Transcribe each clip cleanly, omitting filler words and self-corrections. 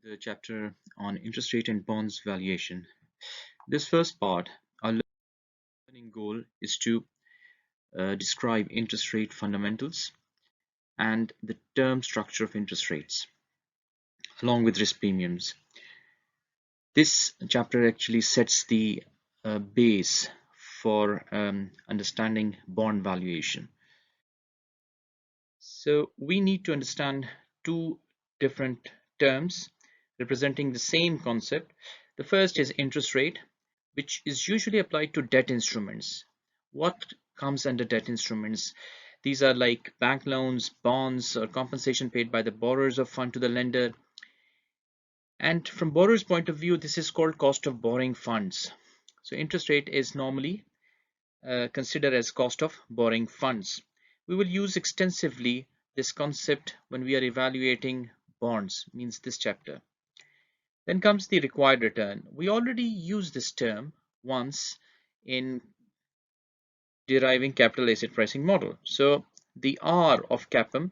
The chapter on interest rate and bonds valuation. This first part, our learning goal is to describe interest rate fundamentals and the term structure of interest rates, along with risk premiums. This chapter actually sets the base for understanding bond valuation. So we need to understand two different terms representing the same concept. The first is interest rate, which is usually applied to debt instruments. What comes under debt instruments? These are like bank loans, bonds, or compensation paid by the borrowers of fund to the lender. And from borrower's point of view, this is called cost of borrowing funds. So interest rate is normally considered as cost of borrowing funds. We will use extensively this concept when we are evaluating bonds, means this chapter. Then comes the required return. We already used this term once in deriving capital asset pricing model. So the R of CAPM,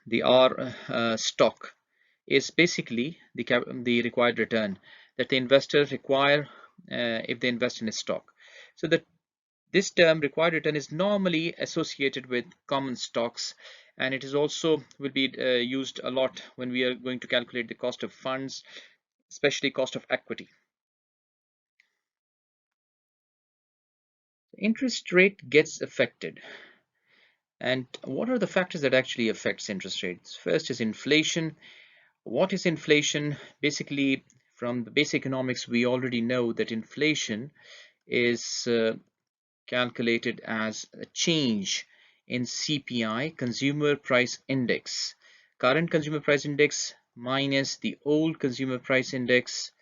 the R stock, is basically the required return that the investor require if they invest in a stock. So this term required return is normally associated with common stocks, and it is also will be used a lot when we are going to calculate the cost of funds, especially cost of equity. Interest rate gets affected. And what are the factors that actually affects interest rates? First is inflation. What is inflation? Basically, from the basic economics, we already know that inflation is calculated as a change in CPI, Consumer Price Index. Current Consumer Price Index minus the old Consumer Price Index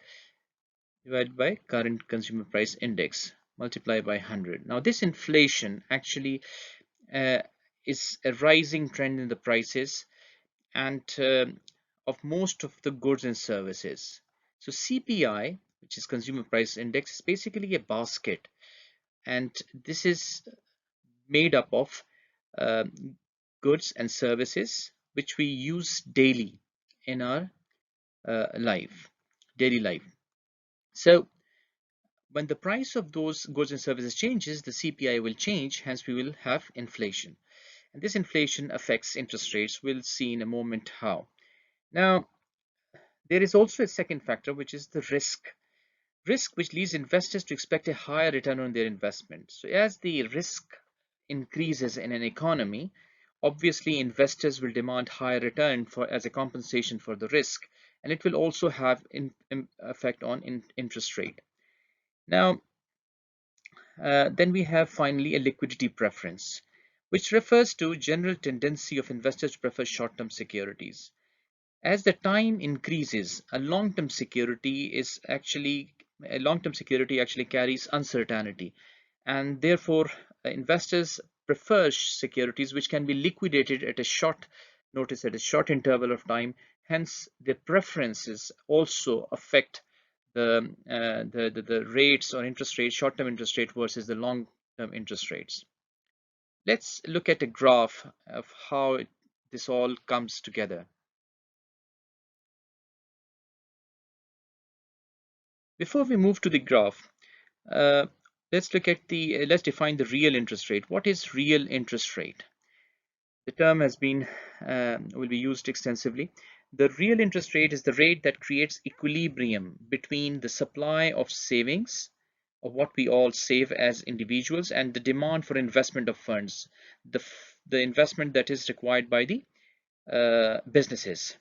divided by current Consumer Price Index multiplied by 100. Now this inflation actually is a rising trend in the prices and of most of the goods and services. So CPI, which is Consumer Price Index, is basically a basket, and this is made up of goods and services which we use daily in our daily life. So when the price of those goods and services changes, the CPI will change, hence we will have inflation. And this inflation affects interest rates. We'll see in a moment how. Now, there is also a second factor, which is the risk. Risk which leads investors to expect a higher return on their investment. So as the risk increases in an economy, obviously investors will demand higher return as a compensation for the risk, and it will also have an effect on interest rate. Now, then we have finally a liquidity preference, which refers to general tendency of investors to prefer short-term securities. As the time increases, a long-term security actually carries uncertainty, and therefore investors prefer securities which can be liquidated at a short notice, at a short interval of time. Hence, their preferences also affect the rates or interest rates, short-term interest rate versus the long-term interest rates. Let's look at a graph of how this all comes together. Before we move to the graph, let's define the real interest rate. What is real interest rate? The term will be used extensively. The real interest rate is the rate that creates equilibrium between the supply of savings, of what we all save as individuals, and the demand for investment of funds, the investment that is required by the businesses.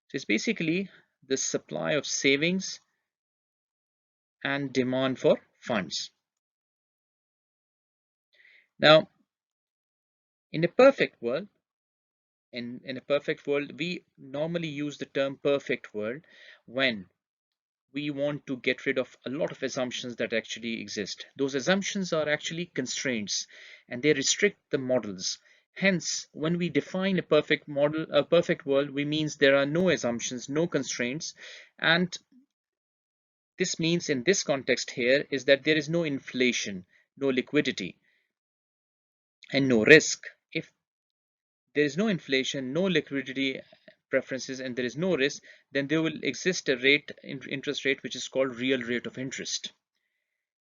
So it's basically the supply of savings and demand for funds. Now, in a perfect world, we normally use the term perfect world when we want to get rid of a lot of assumptions that actually exist. Those assumptions are actually constraints, and they restrict the models. Hence, when we define a perfect world, we means there are no assumptions, no constraints, and this means in this context here is that there is no inflation, no liquidity, and no risk. If there is no inflation, no liquidity, preferences and there is no risk, then there will exist a rate, interest rate, which is called real rate of interest.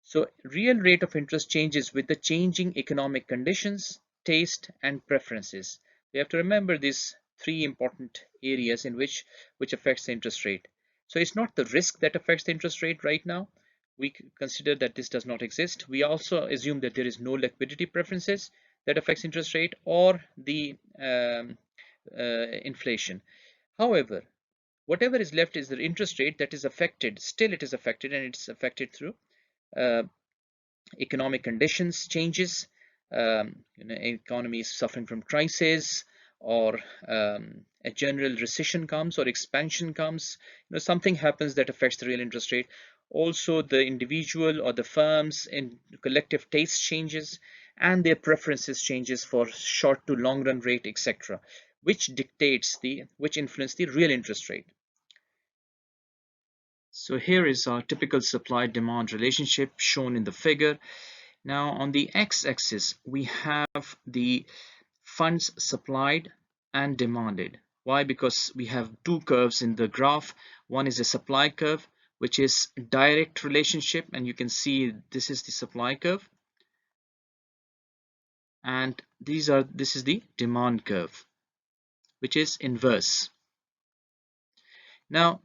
So real rate of interest changes with the changing economic conditions, taste, and preferences. You have to remember these three important areas in which affects the interest rate. So it's not the risk that affects the interest rate right now. We consider that this does not exist. We also assume that there is no liquidity preferences that affects interest rate or the inflation. However, whatever is left is the interest rate that is affected. Still, it is affected, and it's affected through uh, economic conditions changes, economy is suffering from crisis, or a general recession comes or expansion comes, something happens that affects the real interest rate. Also, the individual or the firms in collective taste changes and their preferences changes for short to long run rate, etc., which influence the real interest rate. So here is our typical supply-demand relationship shown in the figure. Now on the x-axis, we have the funds supplied and demanded. Why? Because we have two curves in the graph. One is a supply curve, which is direct relationship, and you can see this is the supply curve. And this is the demand curve, which is inverse. Now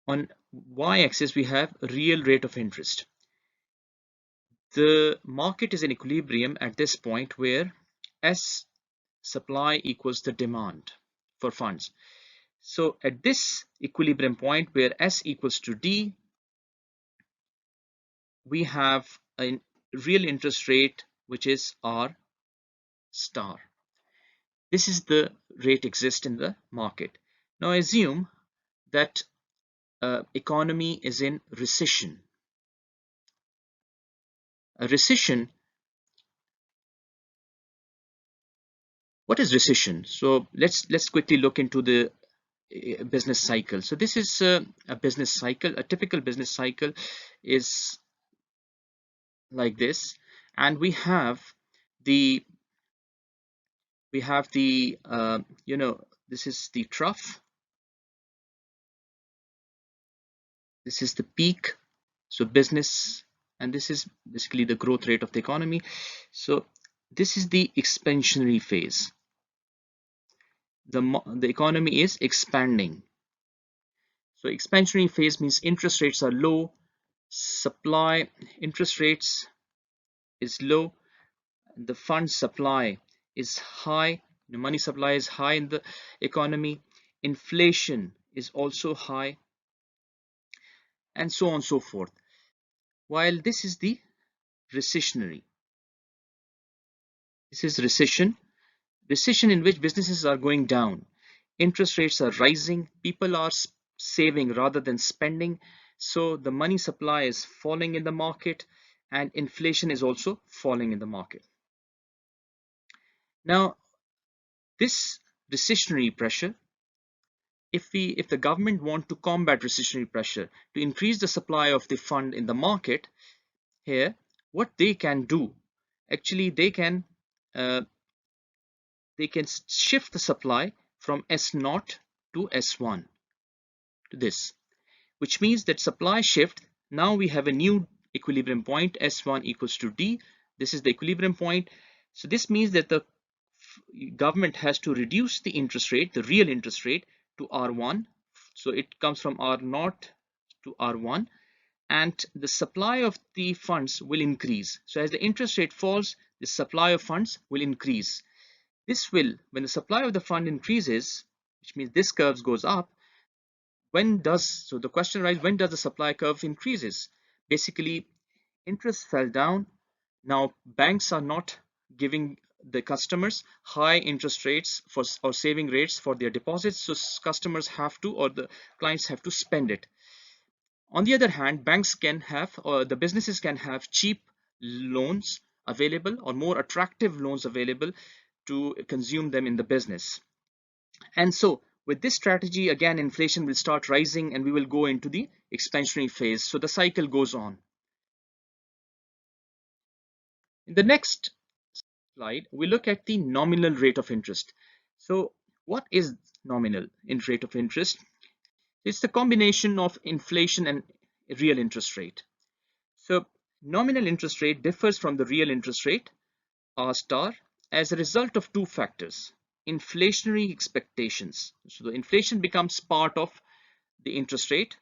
on y-axis, we have real rate of interest. The market is in equilibrium at this point where S supply equals the demand for funds. So at this equilibrium point where S equals to D, we have a real interest rate which is R star. This is the rate exists in the market. Now assume that economy is in recession. A recession, what is recession? So let's quickly look into the business cycle. So this is a business cycle. A typical business cycle is like this, and we have the this is the trough, this is the peak, so business, and this is basically the growth rate of the economy. So this is the expansionary phase. The economy is expanding. So expansionary phase means interest rates are low, supply interest rates is low, the fund supply is high, the money supply is high in the economy, inflation is also high, and so on and so forth. While this is the recessionary, this is recession in which businesses are going down, interest rates are rising, people are saving rather than spending, so the money supply is falling in the market and inflation is also falling in the market. Now this recessionary pressure, if the government want to combat recessionary pressure to increase the supply of the fund in the market, here what they can do, actually they can shift the supply from S0 to S1 to this, which means that supply shift, now we have a new equilibrium point, S1 equals to D. This is the equilibrium point. So this means that the government has to reduce the interest rate, the real interest rate, to R1. So it comes from R0 to R1, and the supply of the funds will increase. So as the interest rate falls, the supply of funds will increase. This will, when the supply of the fund increases, which means this curve goes up, so the question arises, when does the supply curve increases? Basically, interest fell down. Now banks are not giving the customers high interest rates or saving rates for their deposits, so customers have to, or the clients have to spend it. On the other hand, banks can have, or the businesses can have cheap loans available or more attractive loans available to consume them in the business. And so with this strategy, again, inflation will start rising and we will go into the expansionary phase. So the cycle goes on. In the next slide, we look at the nominal rate of interest. So what is nominal in rate of interest? It's the combination of inflation and real interest rate. So nominal interest rate differs from the real interest rate, R star, as a result of two factors: inflationary expectations. So the inflation becomes part of the interest rate,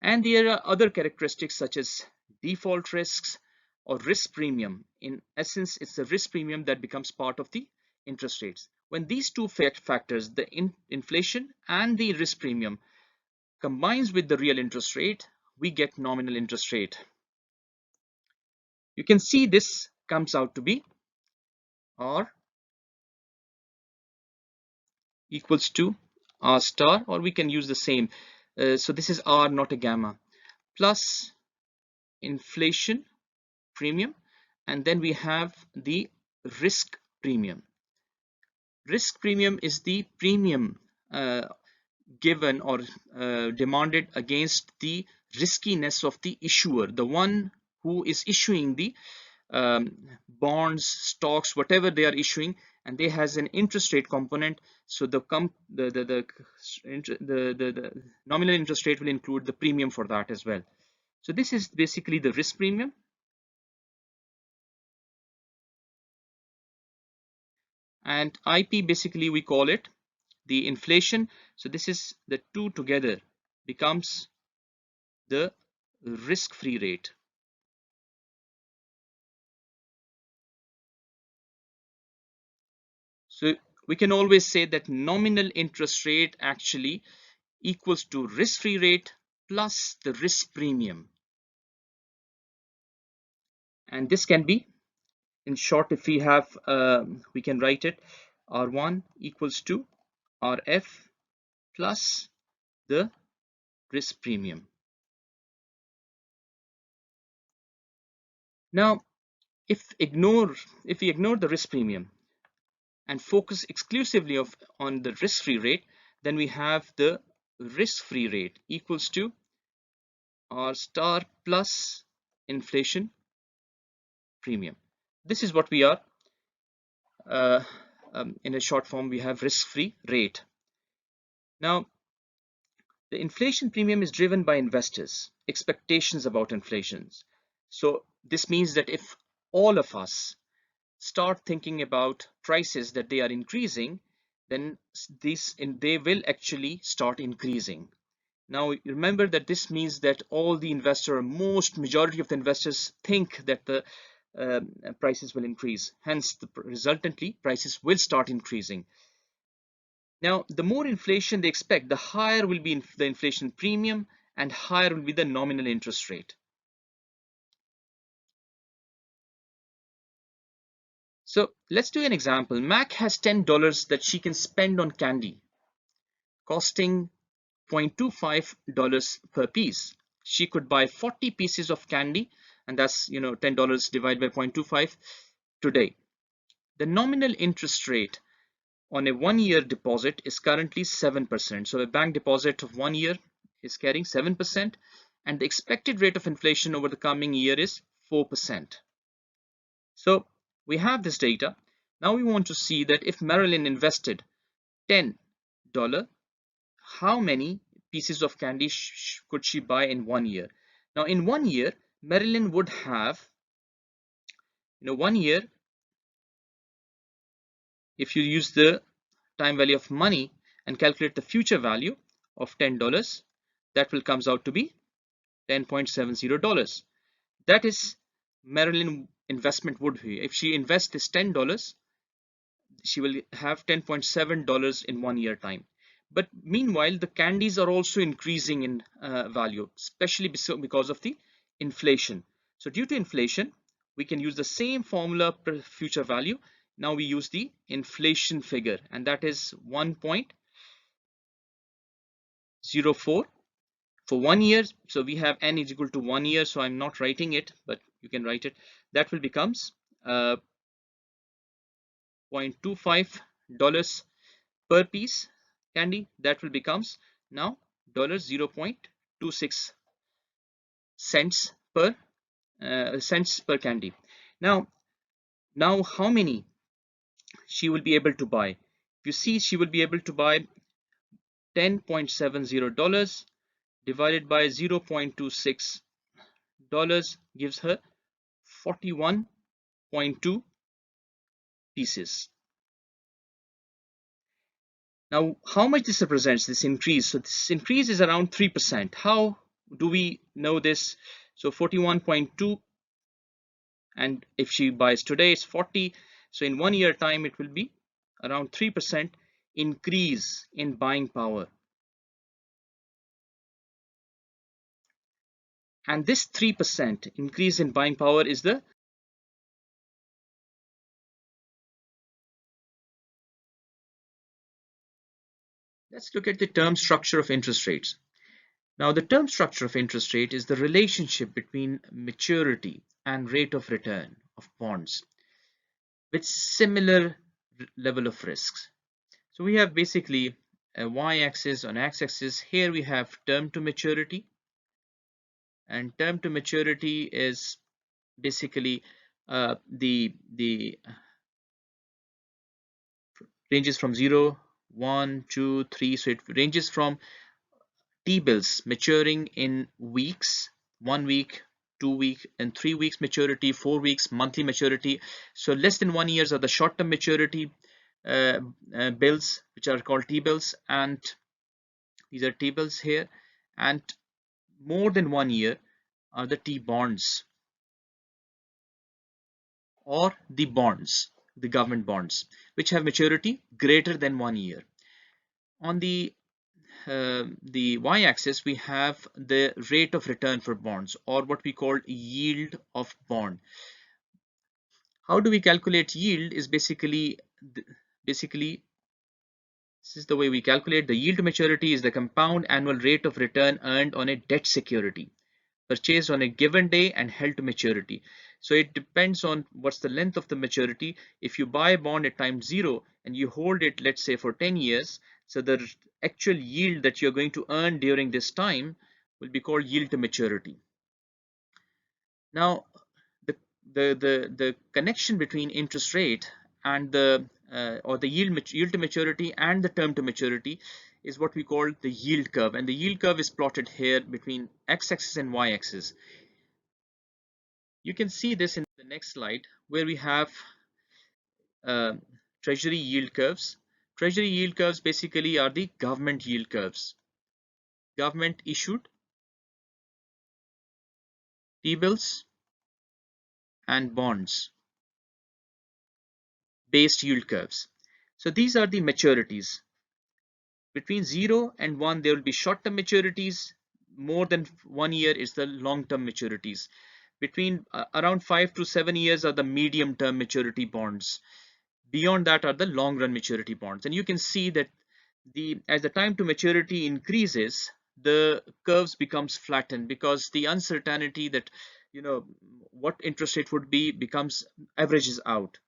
and there are other characteristics such as default risks or risk premium. In essence, it's the risk premium that becomes part of the interest rates. When these two factors, the inflation and the risk premium, combines with the real interest rate, we get nominal interest rate. You can see this comes out to be R equals to R star, or we can use the same. So this is R, not a gamma, plus inflation premium, and then we have the risk premium. Risk premium is the premium given or demanded against the riskiness of the issuer, the one who is issuing the bonds, stocks, whatever they are issuing, and they has an interest rate component. So the nominal interest rate will include the premium for that as well. So this is basically the risk premium. And IP, basically we call it the inflation. So this is the two together becomes the risk-free rate. So we can always say that nominal interest rate actually equals to risk-free rate plus the risk premium. And this can be, in short, if we have, we can write it R1 equals to RF plus the risk premium. Now, if we ignore the risk premium and focus exclusively on the risk-free rate, then we have the risk-free rate equals to R star plus inflation premium. This is what we are. In a short form, we have risk-free rate. Now, the inflation premium is driven by investors' expectations about inflations. So this means that if all of us start thinking about prices that they are increasing, then they will actually start increasing. Now remember that this means that all the majority of the investors think that the prices will increase. Hence, resultantly, prices will start increasing. Now, the more inflation they expect, the higher will be the inflation premium and higher will be the nominal interest rate. So let's do an example. Mac has $10 that she can spend on candy, costing $0.25 per piece. She could buy 40 pieces of candy, and that's $10 divided by 0.25 today. The nominal interest rate on a 1-year deposit is currently 7%. So a bank deposit of 1 year is carrying 7%, and the expected rate of inflation over the coming year is 4%. So we have this data. Now we want to see that if Marilyn invested $10, how many pieces of candy could she buy in 1 year? Now in 1 year, Marilyn would have, 1 year, if you use the time value of money and calculate the future value of $10, that will comes out to be $10.70. That is Marilyn investment would be. If she invests this $10, she will have $10.7 in 1 year time. But meanwhile, the candies are also increasing in value, especially because of the inflation. So due to inflation, we can use the same formula per future value. Now we use the inflation figure, and that is 1.04 for 1 year. So we have n is equal to 1 year, so I'm not writing it, but you can write it. That will becomes $0.25 per piece candy. That will becomes now $0.26 cents per candy. Now how many she will be able to buy? If you see, she will be able to buy $10.70 divided by $0.26 gives her 41.2 pieces. Now, how much this represents, this increase? So this increase is around 3%. How do we know this? So 41.2, and if she buys today, it's 40. So in 1 year time, it will be around 3% increase in buying power. And this 3% increase in buying power is the Let's look at the term structure of interest rates. Now, the term structure of interest rate is the relationship between maturity and rate of return of bonds with similar level of risks. So we have basically a y-axis on x-axis. Here we have term to maturity, and term to maturity is basically the ranges from 0, 1, 2, 3. So it ranges from T-bills maturing in weeks, 1 week, 2 week, and 3 weeks maturity, 4 weeks monthly maturity. So less than 1 years are the short-term maturity bills, which are called T-bills, and these are T-bills here. And more than 1 year are the T-bonds, or the bonds, the government bonds, which have maturity greater than 1 year. On the y-axis, we have the rate of return for bonds, or what we call yield of bond. How do we calculate yield? Is basically this is the way we calculate. The yield to maturity is the compound annual rate of return earned on a debt security purchased on a given day and held to maturity. So it depends on what's the length of the maturity. If you buy a bond at time 0 and you hold it, let's say, for 10 years, so the actual yield that you're going to earn during this time will be called yield to maturity. Now, the connection between interest rate and the or the yield to maturity and the term to maturity is what we call the yield curve, and the yield curve is plotted here between x-axis and y-axis. You can see this in the next slide, where we have treasury yield curves. Treasury yield curves basically are the government yield curves. Government issued T-bills and bonds based yield curves. So these are the maturities. Between 0 and 1, there will be short-term maturities. More than 1 year is the long-term maturities. Between around 5 to 7 years are the medium-term maturity bonds. Beyond that are the long-run maturity bonds. And you can see that as the time to maturity increases, the curves becomes flattened, because the uncertainty that what interest rate would be becomes averages out.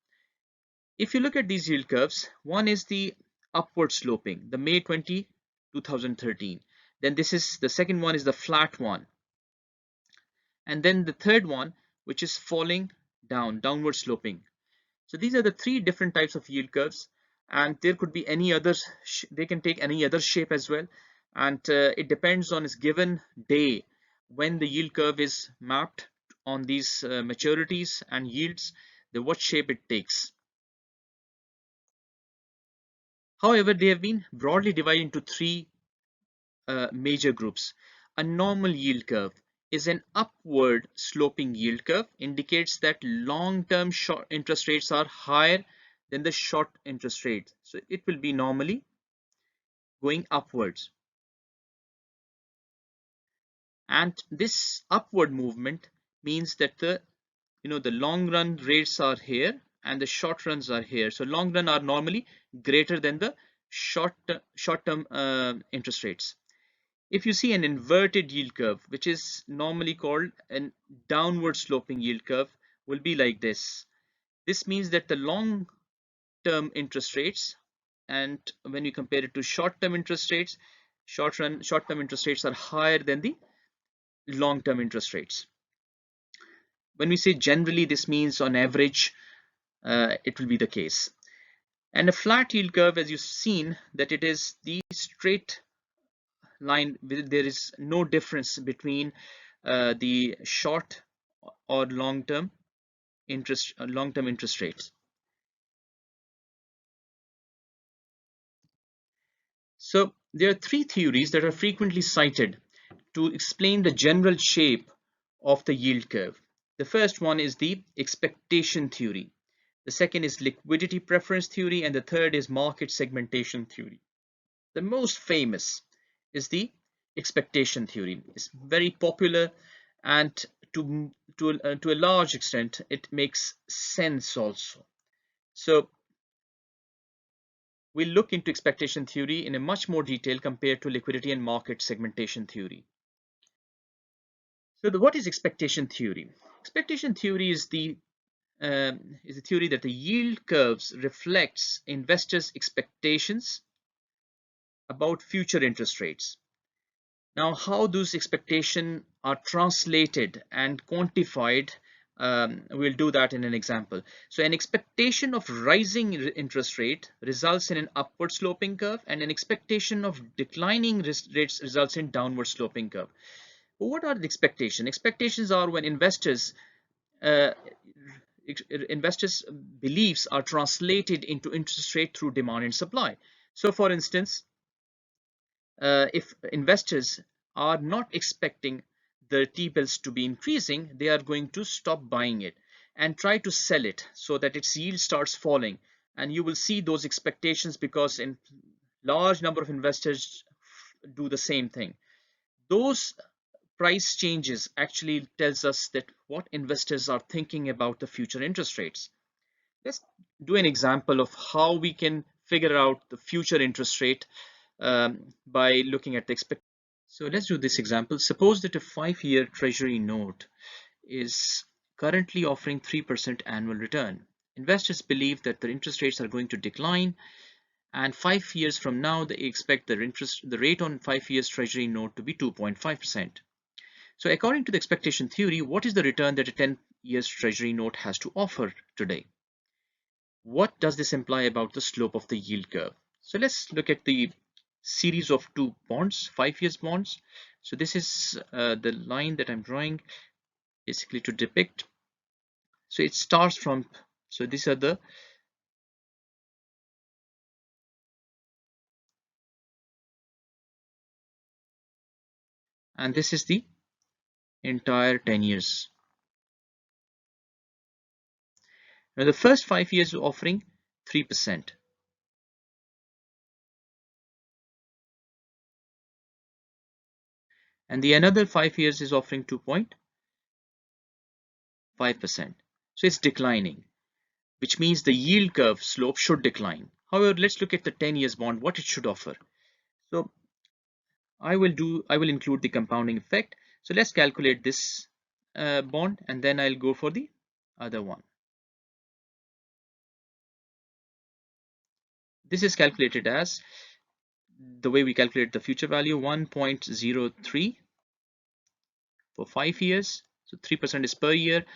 If you look at these yield curves, one is the upward sloping, the May 2013. Then the second one is the flat one. And then the third one, which is falling down, downward sloping. So these are the three different types of yield curves, and there could be any others. They can take any other shape as well. And it depends on its given day when the yield curve is mapped on these maturities and yields, what shape it takes. However, they have been broadly divided into three major groups. A normal yield curve is an upward sloping yield curve, indicates that long-term short interest rates are higher than the short interest rate. So it will be normally going upwards. And this upward movement means that the long run rates are here and the short runs are here. So long run are normally greater than the short-term interest rates. If you see an inverted yield curve, which is normally called a downward sloping yield curve, will be like this. This means that the long-term interest rates, and when you compare it to short-term interest rates, short-term interest rates are higher than the long-term interest rates. When we say generally, this means on average, it will be the case. And a flat yield curve, as you've seen, that it is the straight line, there is no difference between the short or long-term interest rates. So there are three theories that are frequently cited to explain the general shape of the yield curve. The first one is the expectation theory. The second is liquidity preference theory, and the third is market segmentation theory. The most famous is the expectation theory. It's very popular, and to a large extent it makes sense also. So we'll look into expectation theory in a much more detail compared to liquidity and market segmentation theory. So what is expectation theory? Expectation theory is the theory that the yield curves reflects investors' expectations about future interest rates. Now, how those expectations are translated and quantified, we'll do that in an example. So an expectation of rising interest rate results in an upward sloping curve, and an expectation of declining rates results in downward sloping curve. But what are the expectations? Expectations are when uh, investors' beliefs are translated into interest rate through demand and supply. So for instance, if investors are not expecting the T-bills to be increasing, they are going to stop buying it and try to sell it so that its yield starts falling. And you will see those expectations because in large number of investors do the same thing. Those price changes actually tells us that what investors are thinking about the future interest rates. Let's do an example of how we can figure out the future interest rate by looking at the expectation. So let's do this example. Suppose that a 5-year treasury note is currently offering 3% annual return. Investors believe that the interest rates are going to decline, and 5 years from now they expect the rate on 5 years treasury note to be 2.5%. So according to the expectation theory, what is the return that a 10 years treasury note has to offer today? What does this imply about the slope of the yield curve? So let's look at the series of two bonds, 5 years bonds. So this is the line that I'm drawing basically to depict. So it starts from, so these are the, and this is the entire 10 years. Now the first 5 years are offering 3%. And the another 5 years is offering 2.5%. So it's declining, which means the yield curve slope should decline. However, let's look at the 10 years bond, what it should offer. So I will include the compounding effect. So let's calculate this bond, and then I'll go for the other one. This is calculated as the way we calculate the future value, 1.03 for 5 years. So 3% is per year,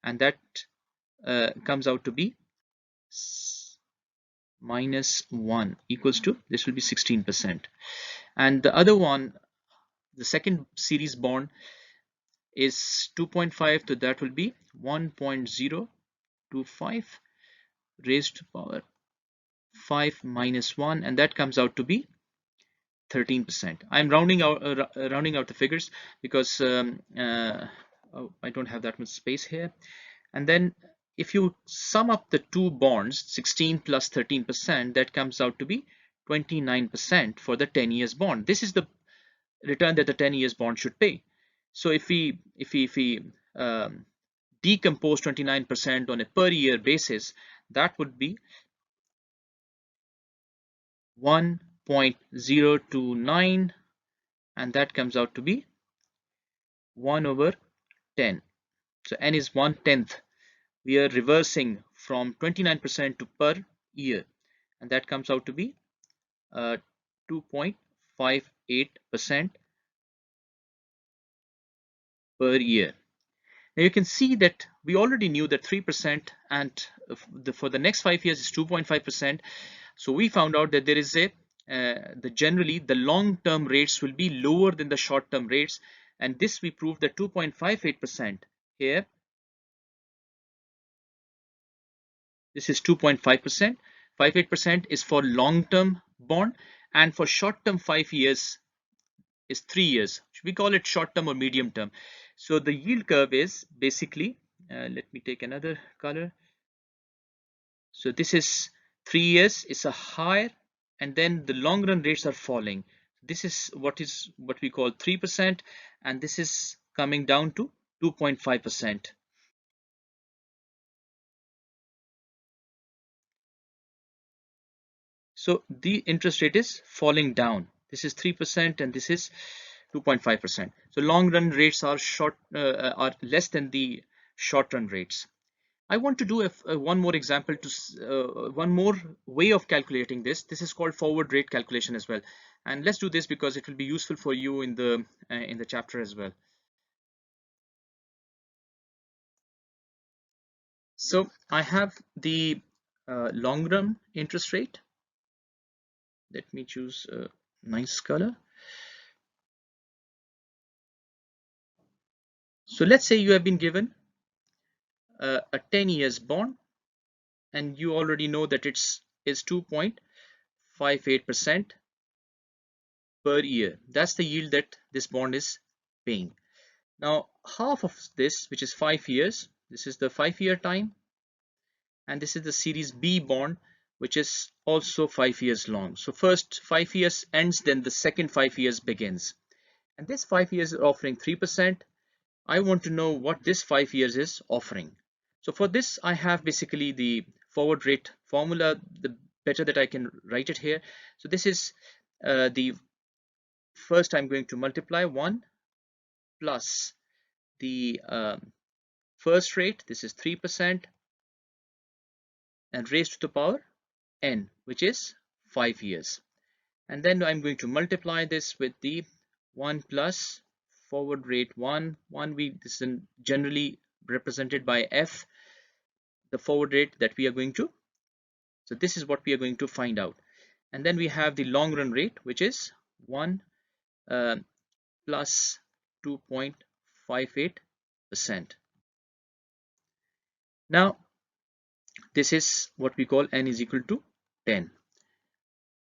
and that comes out to be -1 equals to, this will be 16%. And the other one, the second series bond is 2.5, so that will be 1.025 raised to power 5 minus 1, and that comes out to be 13%. I'm rounding out the figures because I don't have that much space here. And then if you sum up the two bonds, 16 plus 13%, that comes out to be 29% for the 10 years bond. This is the return that the 10 years bond should pay. So if we decompose 29% on a per year basis, that would be 1.029, and that comes out to be 1 over 10. So n is 1/10. We are reversing from 29% to per year, and that comes out to be 2.58% per year. Now you can see that we already knew that 3% and for the next 5 years is 2.5%. So we found out that there is a generally the long-term rates will be lower than the short-term rates, and this we proved that 2.58% here. This is 2.5%. 58% is for long-term bond, and for short-term 5 years is 3 years. We call it short-term or medium term. So the yield curve is basically, let me take another color. So this is 3 years is a higher, and then the long run rates are falling. This is what we call 3%, and this is coming down to 2.5%. So the interest rate is falling down. This is 3% and this is 2.5%. So long run rates are are less than the short run rates. I want to do one more example to one more way of calculating this. This is called forward rate calculation as well. And let's do this because it will be useful for you in the chapter as well. So I have the long run interest rate. Let me choose a nice color. So let's say you have been given a 10 years bond, and you already know that it's is 2.58% per year. That's the yield that this bond is paying. Now half of this, which is 5 years, this is the 5-year time, and this is the series B bond, which is also 5 years long. So first 5 years ends, then the second 5 years begins, and this 5 years is offering 3%. I want to know what this 5 years is offering. So for this I have basically the forward rate formula, the better that I can write it here. So this is the first, I'm going to multiply 1 plus the first rate, this is 3%, and raised to the power n, which is 5 years. And then I'm going to multiply this with the 1 plus forward rate 1. This is generally represented by f, the forward rate that we are going to. So this is what we are going to find out. And then we have the long run rate, which is 1 plus 2.58%. Now this is what we call n is equal to 10.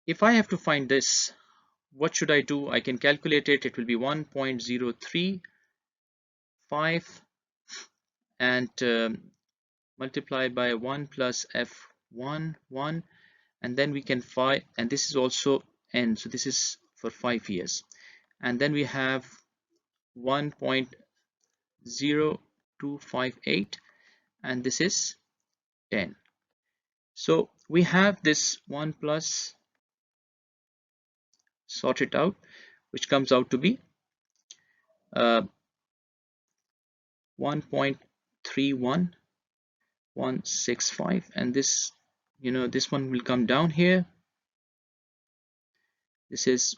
If I have to find this, what should I do? I can calculate it. It will be 1.035 and multiply by 1 plus f1 1, and then we can find, and this is also n, so this is for 5 years, and then we have 1.0258, and this is 10. So we have this 1 plus, sort it out, which comes out to be 1.31165, and this, this one will come down here. This is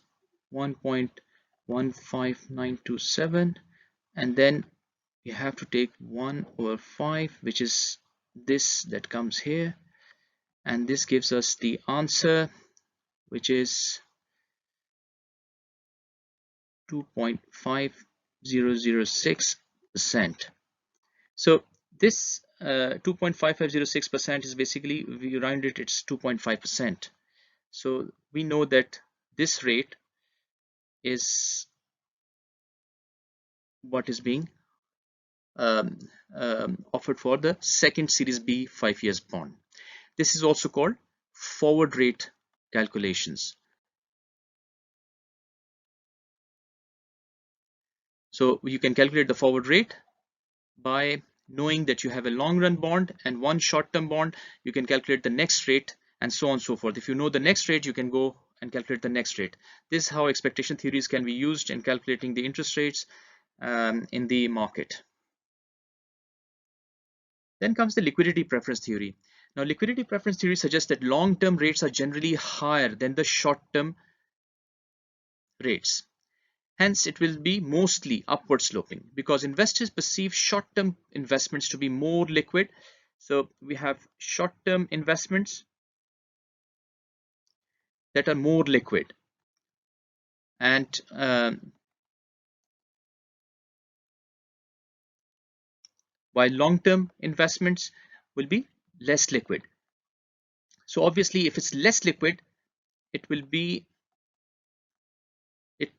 1.15927, and then you have to take 1/5, which is this that comes here, and this gives us the answer, which is 2.5006%. So this 2.5506% is basically, we round it, it's 2.5%. So we know that this rate is what is being offered for the second series B 5 years bond. This is also called forward rate calculations. So you can calculate the forward rate by knowing that you have a long run bond and one short term bond. You can calculate the next rate and so on and so forth. If you know the next rate, you can go and calculate the next rate. This is how expectation theories can be used in calculating the interest rates in the market. Then comes the liquidity preference theory. Now liquidity preference theory suggests that long-term rates are generally higher than the short-term rates. Hence, it will be mostly upward sloping because investors perceive short-term investments to be more liquid. So we have short-term investments that are more liquid, and while long-term investments will be less liquid. So obviously, if it's less liquid, it will be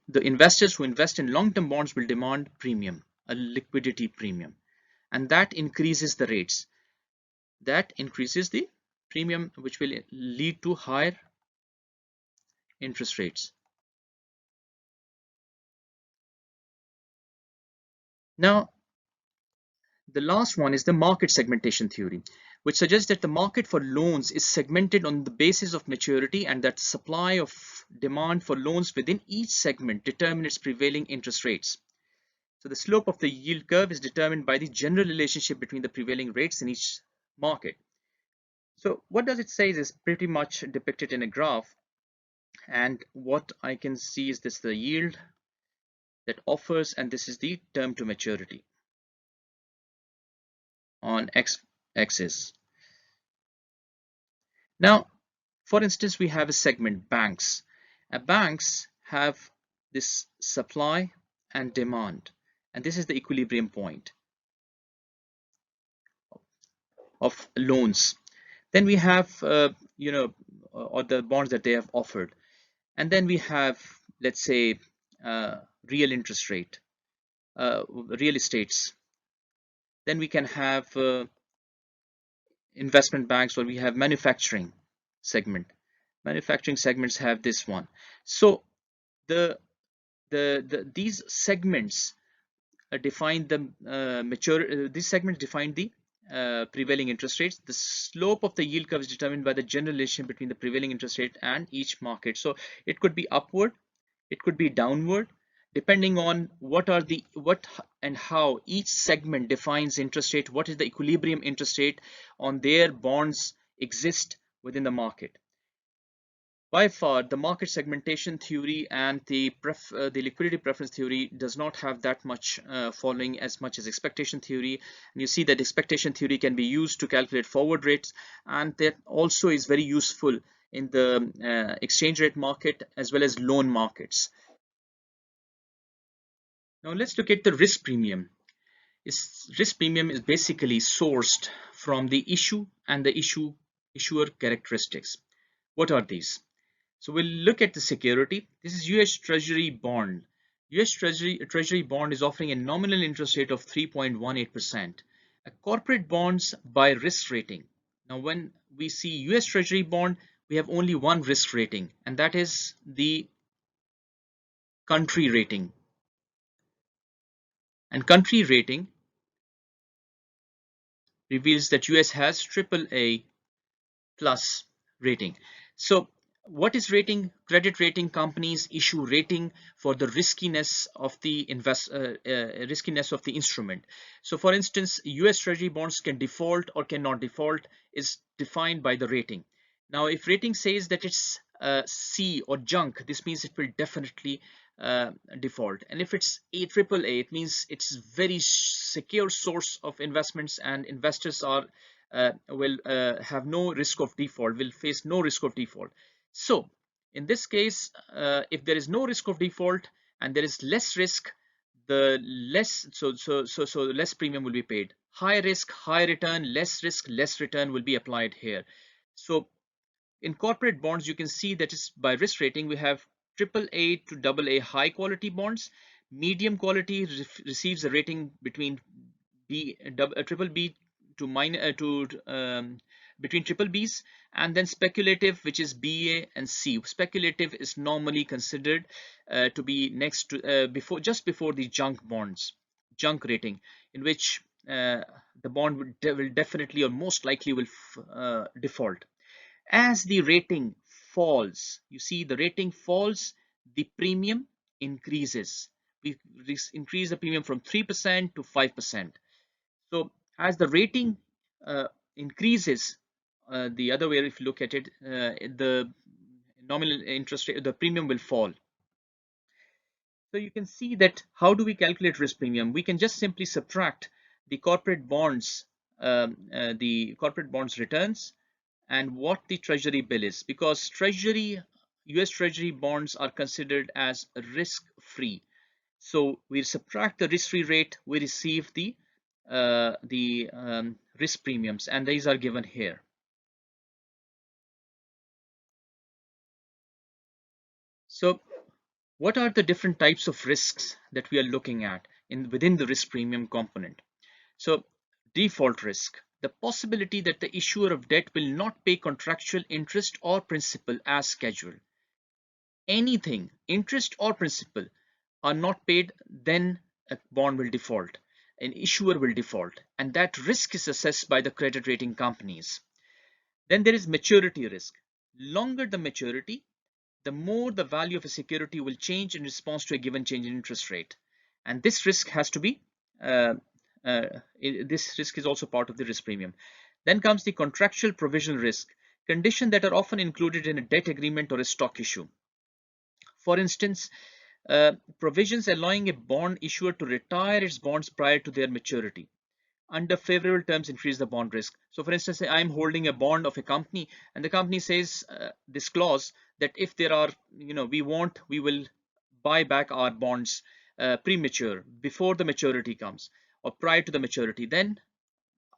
the investors who invest in long-term bonds will demand premium, a liquidity premium, and that increases the rates. That increases the premium, which will lead to higher interest rates. Now, the last one is the market segmentation theory, which suggests that the market for loans is segmented on the basis of maturity, and that supply of demand for loans within each segment determine its prevailing interest rates. So the slope of the yield curve is determined by the general relationship between the prevailing rates in each market. So what does it say is pretty much depicted in a graph, and what I can see is this: the yield that offers, and this is the term to maturity on x-axis. Now, for instance, we have a segment, banks. Banks have this supply and demand, and this is the equilibrium point of loans. Then we have, or the bonds that they have offered, and then we have, let's say, real interest rate, real estates. Then we can have investment banks, where we have manufacturing segment. Manufacturing segments have this one. So these segments define the these segments define the prevailing interest rates. The slope of the yield curve is determined by the general relation between the prevailing interest rate and each market. So it could be upward, it could be downward, depending on what and how each segment defines interest rate, what is the equilibrium interest rate on their bonds exist within the market. By far, the market segmentation theory and the liquidity preference theory does not have that much following as much as expectation theory. And you see that expectation theory can be used to calculate forward rates, and that also is very useful in the exchange rate market as well as loan markets. Now let's look at the risk premium. Risk premium is basically sourced from the issue and the issuer characteristics. What are these? So we'll look at the security. This is US Treasury bond. US Treasury bond is offering a nominal interest rate of 3.18%. Corporate bonds by risk rating. Now when we see US Treasury bond, we have only one risk rating, and that is the country rating. And country rating reveals that US has AAA plus rating. So what is rating? Credit rating companies issue rating for the riskiness of the riskiness of the instrument. So for instance, US Treasury bonds can default or cannot default is defined by the rating. Now if rating says that it's C or junk, this means it will definitely default. And if it's AAA, it means it's very secure source of investments, and investors are will have no risk of default, will face no risk of default. So in this case, if there is no risk of default and there is less risk, the less premium will be paid. High risk, high return; less risk, less return will be applied here. So in corporate bonds, you can see that is by risk rating. We have AAA to AA high quality bonds. Medium quality receives a rating between triple B to between triple Bs, and then speculative, which is BA and C. Speculative is normally considered to be next to just before the junk bonds, junk rating, in which the bond will definitely or most likely will default. As the rating falls, you see the rating falls, the premium increases. We increase the premium from 3% to 5%. So as the rating increases, the other way, if you look at it, the nominal interest rate, the premium will fall. So you can see that how do we calculate risk premium? We can just simply subtract the corporate bonds returns and what the treasury bill is, because treasury US Treasury bonds are considered as risk-free. So we subtract the risk-free rate, we receive the risk premiums, and these are given here. So what are the different types of risks that we are looking at within the risk premium component? So default risk, the possibility that the issuer of debt will not pay contractual interest or principal as scheduled. Anything, interest or principal, are not paid, then a bond will default, an issuer will default, and that risk is assessed by the credit rating companies. Then there is maturity risk. Longer the maturity, the more the value of a security will change in response to a given change in interest rate. And this risk has to be, this risk is also part of the risk premium. Then comes the contractual provision risk, conditions that are often included in a debt agreement or a stock issue. For instance, provisions allowing a bond issuer to retire its bonds prior to their maturity under favorable terms increase the bond risk. So for instance, I'm holding a bond of a company and the company says this clause that if there are, we will buy back our bonds premature, before the maturity comes or prior to the maturity, then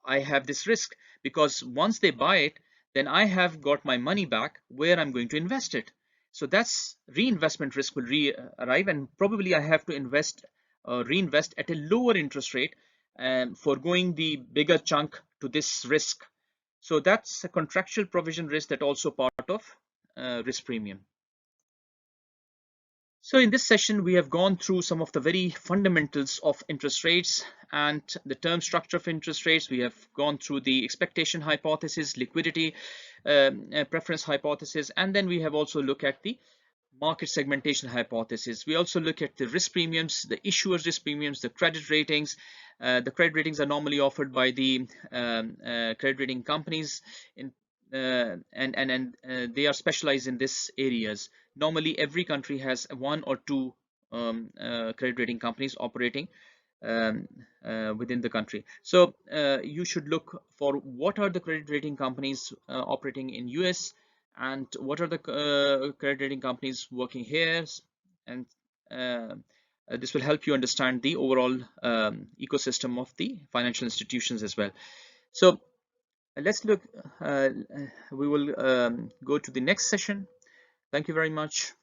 I have this risk, because once they buy it, then I have got my money back where I'm going to invest it. So that's reinvestment risk will arrive, and probably I have to reinvest at a lower interest rate, foregoing the bigger chunk to this risk. So that's a contractual provision risk that also part of risk premium. So in this session, we have gone through some of the very fundamentals of interest rates and the term structure of interest rates. We have gone through the expectation hypothesis, liquidity preference hypothesis, and then we have also looked at the market segmentation hypothesis. We also look at the risk premiums, the issuer's risk premiums, the credit ratings. The credit ratings are normally offered by the credit rating companies, and they are specialized in this areas. Normally, every country has one or two credit rating companies operating within the country. So you should look for what are the credit rating companies operating in US, and what are the credit rating companies working here, and this will help you understand the overall ecosystem of the financial institutions as well. So let's look, we will go to the next session. Thank you very much.